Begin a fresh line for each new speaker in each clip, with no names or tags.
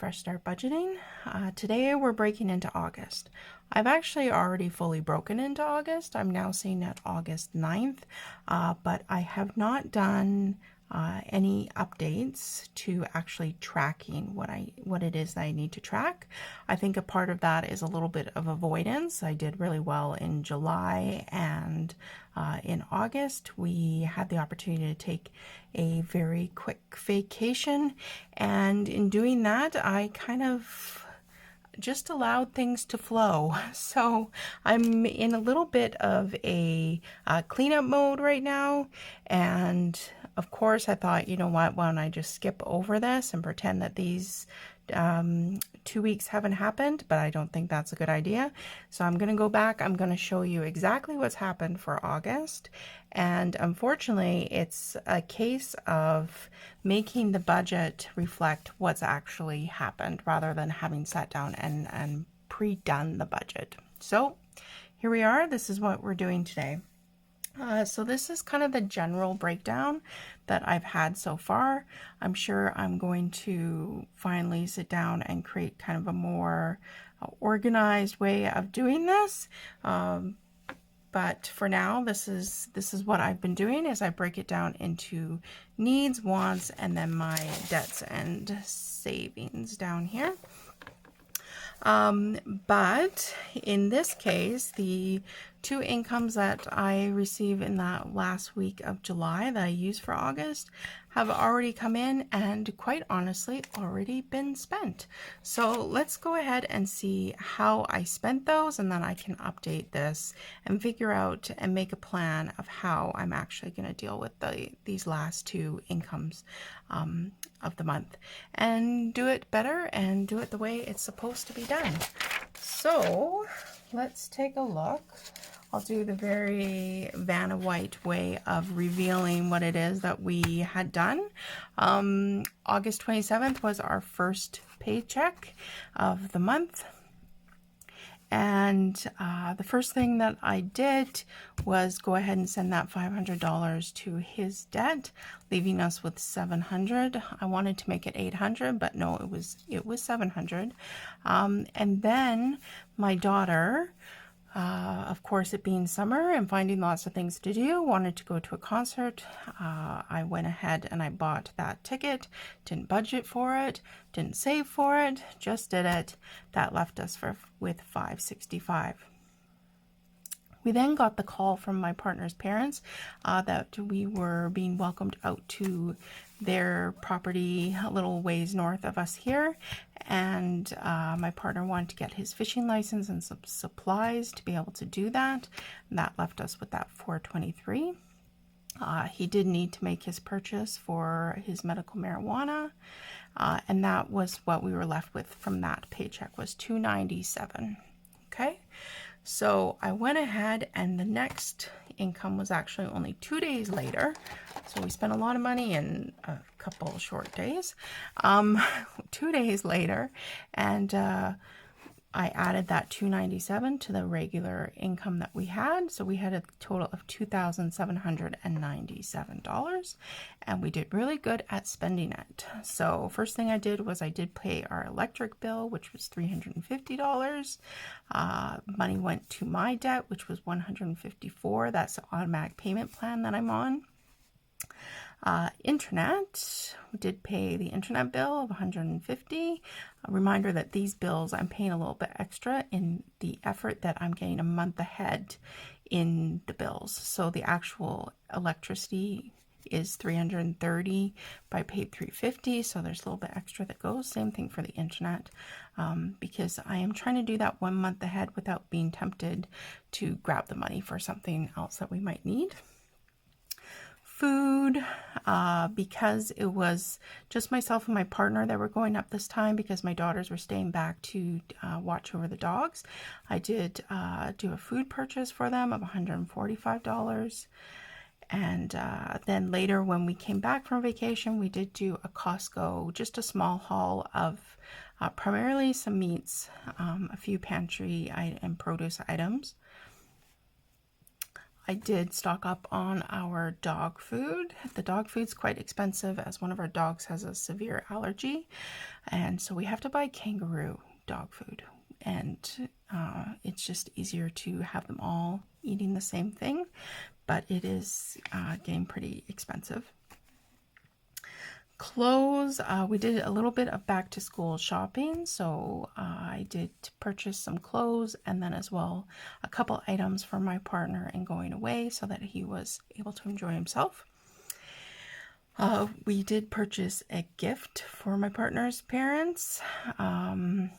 Fresh Start Budgeting. Today we're breaking into August. I've actually already fully broken into August. I'm now seeing at August 9th, but I have not done any updates to actually tracking what it is that I need to track. I think a part of that is a little bit of avoidance. I did really well in July, and in August we had the opportunity to take a very quick vacation, and in doing that I kind of just allowed things to flow. So I'm in a little bit of a cleanup mode right now, and of course I thought, you know what, why don't I just skip over this and pretend that these 2 weeks haven't happened, but I don't think that's a good idea. So I'm going to go back. I'm going to show you exactly what's happened for August. And unfortunately, it's a case of making the budget reflect what's actually happened rather than having sat down and pre-done the budget. So here we are. This is what we're doing today. So this is kind of the general breakdown that I've had so far. I'm sure I'm going to finally sit down and create kind of a more organized way of doing this. But for now, this is what I've been doing, is I break it down into needs, wants, and then my debts and savings down here. But in this case, the two incomes that I receive in that last week of July that I use for August have already come in and quite honestly already been spent. So let's go ahead and see how I spent those, and then I can update this and figure out and make a plan of how I'm actually going to deal with these last two incomes of the month and do it better and do it the way it's supposed to be done. So let's take a look. I'll do the very Vanna White way of revealing what it is that we had done. August 27th was our first paycheck of the month. And the first thing that I did was go ahead and send that $500 to his debt, leaving us with $700. I wanted to make it $800, but no, it was $700. And then my daughter, of course, it being summer and finding lots of things to do, wanted to go to a concert. I went ahead and I bought that ticket, didn't budget for it, didn't save for it, just did it. That left us with $565. We then got the call from my partner's parents that we were being welcomed out to their property a little ways north of us here, and my partner wanted to get his fishing license and some supplies to be able to do that, and that left us with that $423. He did need to make his purchase for his medical marijuana, and that was what we were left with from that paycheck, was $297. Okay, so I went ahead, and the next income was actually only 2 days later. So we spent a lot of money in a couple short days. 2 days later, and I added that $297 to the regular income that we had. So we had a total of $2,797, and we did really good at spending it. So first thing I did was I did pay our electric bill, which was $350. Money went to my debt, which was $154. That's the automatic payment plan that I'm on. Internet, we did pay the internet bill of $150. A reminder that these bills I'm paying a little bit extra in the effort that I'm getting a month ahead in the bills. So the actual electricity is $330, but I paid $350, so there's a little bit extra that goes. Same thing for the internet, because I am trying to do that 1 month ahead without being tempted to grab the money for something else that we might need. Food, because it was just myself and my partner that were going up this time because my daughters were staying back to watch over the dogs. I did do a food purchase for them of $145. And then later when we came back from vacation, we did do a Costco, just a small haul of primarily some meats, a few pantry and produce items. I did stock up on our dog food. The dog food's quite expensive as one of our dogs has a severe allergy, and so we have to buy kangaroo dog food, and it's just easier to have them all eating the same thing, but it is getting pretty expensive. Clothes, we did a little bit of back to school shopping, so I did purchase some clothes and then as well a couple items for my partner in going away so that he was able to enjoy himself. We did purchase a gift for my partner's parents. Spent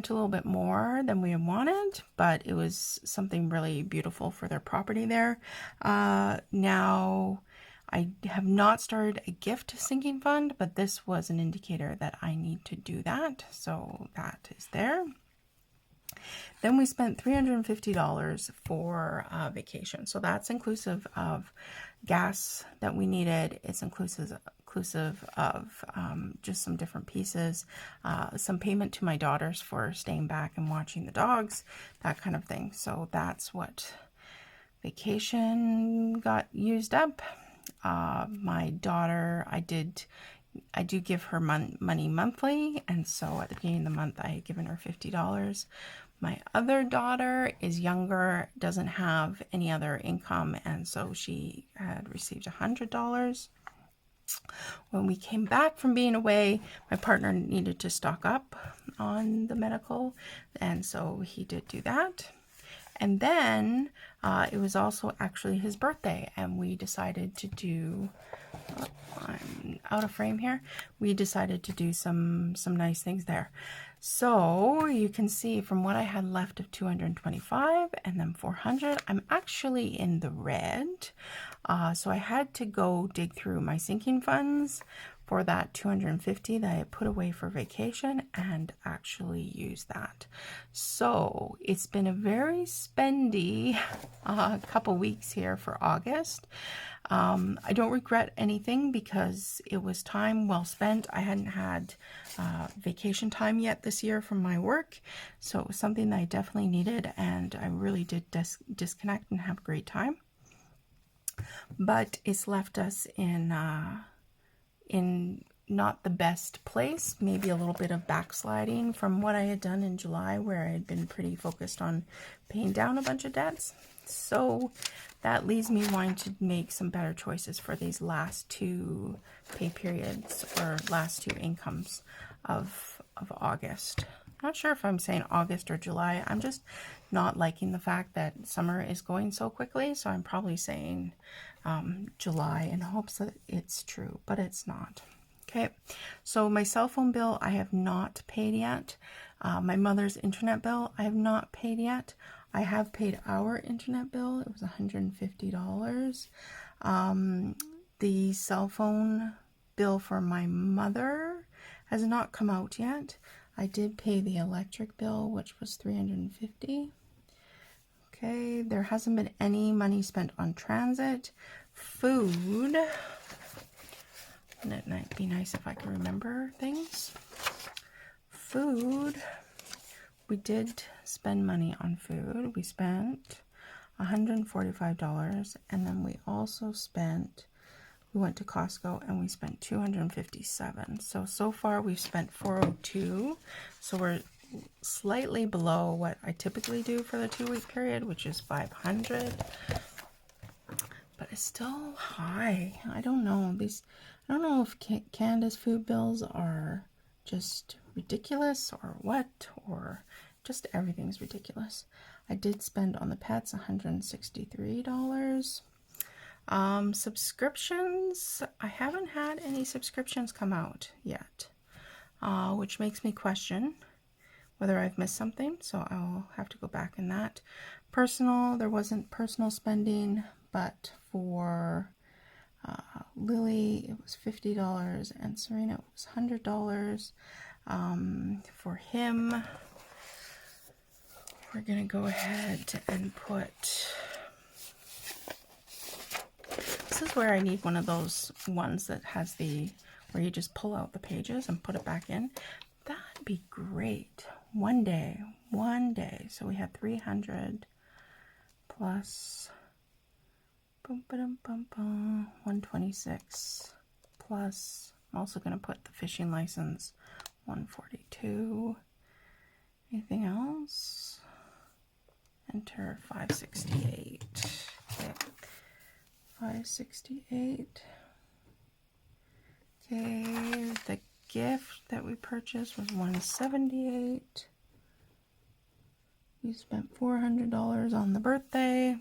a little bit more than we had wanted, but it was something really beautiful for their property there. Now, I have not started a gift sinking fund, but this was an indicator that I need to do that, so that is there. Then we spent $350 for vacation, so that's inclusive of gas that we needed. It's inclusive of just some different pieces, some payment to my daughters for staying back and watching the dogs, that kind of thing. So that's what vacation got used up. My daughter, I do give her money monthly, and so at the beginning of the month I had given her $50. My other daughter is younger, doesn't have any other income, and so she had received $100. When we came back from being away, my partner needed to stock up on the medical, and so he did do that. And then it was also actually his birthday, and we decided to do, I'm out of frame here, we decided to do some nice things there. So you can see from what I had left of 225 and then 400, I'm actually in the red. So I had to go dig through my sinking funds for that 250 that I put away for vacation and actually use that. So it's been a very spendy couple weeks here for August. I don't regret anything because it was time well spent. I hadn't had vacation time yet this year from my work, so it was something that I definitely needed, and I really did disconnect and have a great time. But it's left us in not the best place, maybe a little bit of backsliding from what I had done in July, where I had been pretty focused on paying down a bunch of debts. So that leaves me wanting to make some better choices for these last two pay periods or last two incomes of August. Not sure if I'm saying August or July. I'm just not liking the fact that summer is going so quickly, so I'm probably saying July in hopes that it's true, but it's not. Okay, so my cell phone bill I have not paid yet. My mother's internet bill I have not paid yet. I have paid our internet bill. It was $150. The cell phone bill for my mother has not come out yet. I did pay the electric bill, which was $350. Okay, there hasn't been any money spent on transit. Food, and it might be nice if I could remember things. Food, we did spend money on food. We spent $145, and then we also spent, we went to Costco and we spent $257. So far we've spent $402. So we're slightly below what I typically do for the 2-week period, which is $500. But it's still high. I don't know. I don't know if Canada's food bills are just ridiculous or what, or just everything's ridiculous. I did spend on the pets $163. Subscriptions, I haven't had any subscriptions come out yet, which makes me question whether I've missed something, so I'll have to go back in that. Personal, there wasn't personal spending, but for Lily it was $50 and Serena it was $100. For him, we're gonna go ahead and put, this is where I need one of those ones that has the, where you just pull out the pages and put it back in. That'd be great. One day. So we had 300 plus 126 plus, I'm also going to put the fishing license, 142. Anything else? Enter 568. Okay, 568. Okay, the gift that we purchased was 178. We spent $400 on the birthday.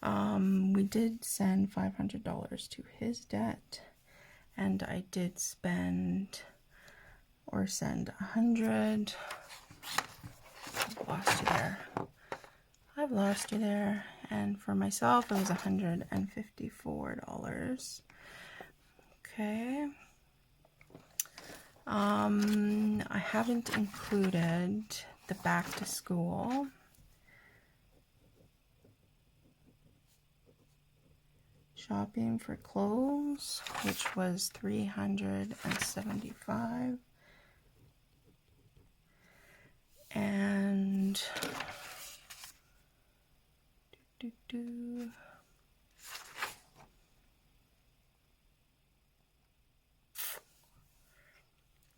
We did send $500 to his debt, and I did spend or send 100. I've lost you there. I've lost you there. And for myself, it was $154. Okay. I haven't included the back to school. Shopping for clothes, which was $375. And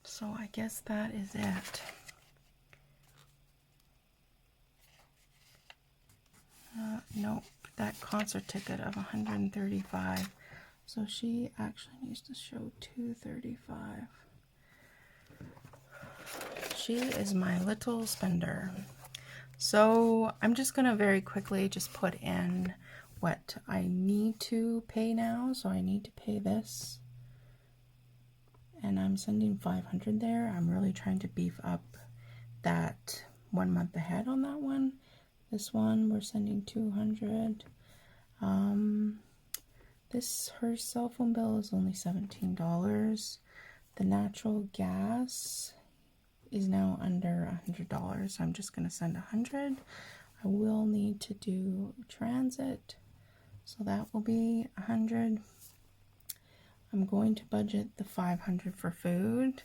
so I guess that is it. Nope, that concert ticket of $135. So she actually needs to show $235. She is my little spender. So I'm just gonna very quickly just put in what I need to pay now. So I need to pay this, and I'm sending $500 there. I'm really trying to beef up that 1 month ahead on that one. This one we're sending $200. Her cell phone bill is only $17. The natural gas is now under $100. So I'm just going to send $100. I will need to do transit, so that will be $100. I'm going to budget the $500 for food,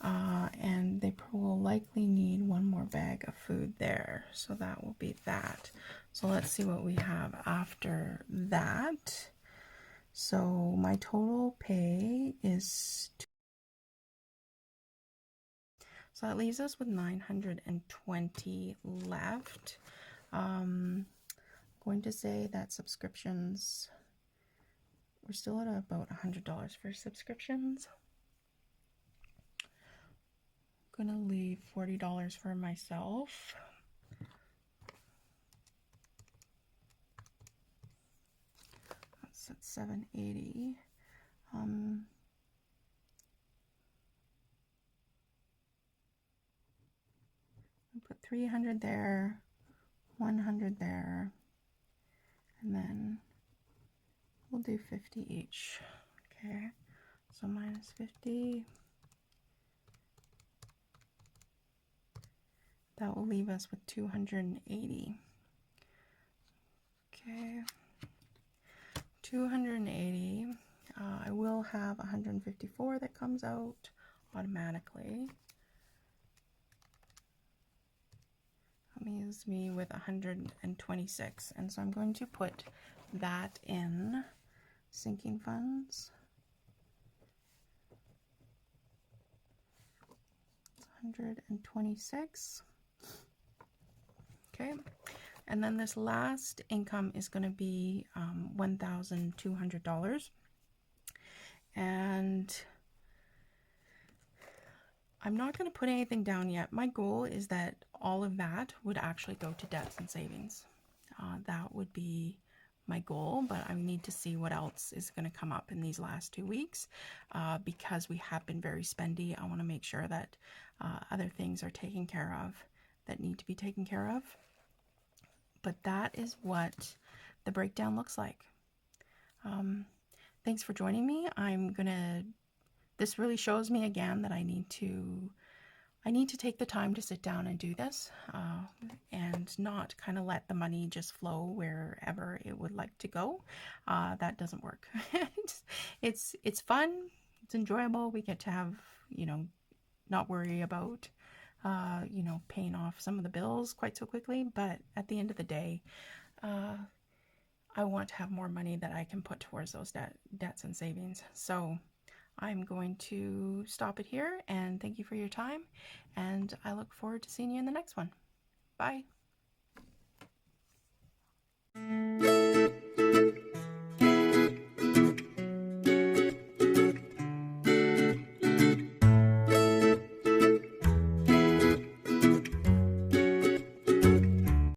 and they will likely need one more bag of food there, so that will be that. So let's see what we have after that. So my total pay is so that leaves us with $920 left. Going to say that subscriptions, we're still at about $100 for subscriptions. I'm gonna leave $40 for myself. That's at $780. Put $300 there, $100 there, and then we'll do $50 each. Okay, so minus $50. That will leave us with $280. Okay, $280. I will have $154 that comes out automatically. That leaves me with $126, and so I'm going to put that in sinking funds. 126. Okay, and then this last income is going to be $1,200, and I'm not going to put anything down yet. My goal is that all of that would actually go to debts and savings. That would be my goal, but I need to see what else is going to come up in these last 2 weeks, because we have been very spendy. I want to make sure that other things are taken care of that need to be taken care of. But that is what the breakdown looks like. Thanks for joining me. This really shows me again that I need to take the time to sit down and do this, and not kind of let the money just flow wherever it would like to go. That doesn't work. It's fun. It's enjoyable. We get to have, not worry about, paying off some of the bills quite so quickly. But at the end of the day, I want to have more money that I can put towards those debts and savings. So I'm going to stop it here and thank you for your time. And I look forward to seeing you in the next one. Bye.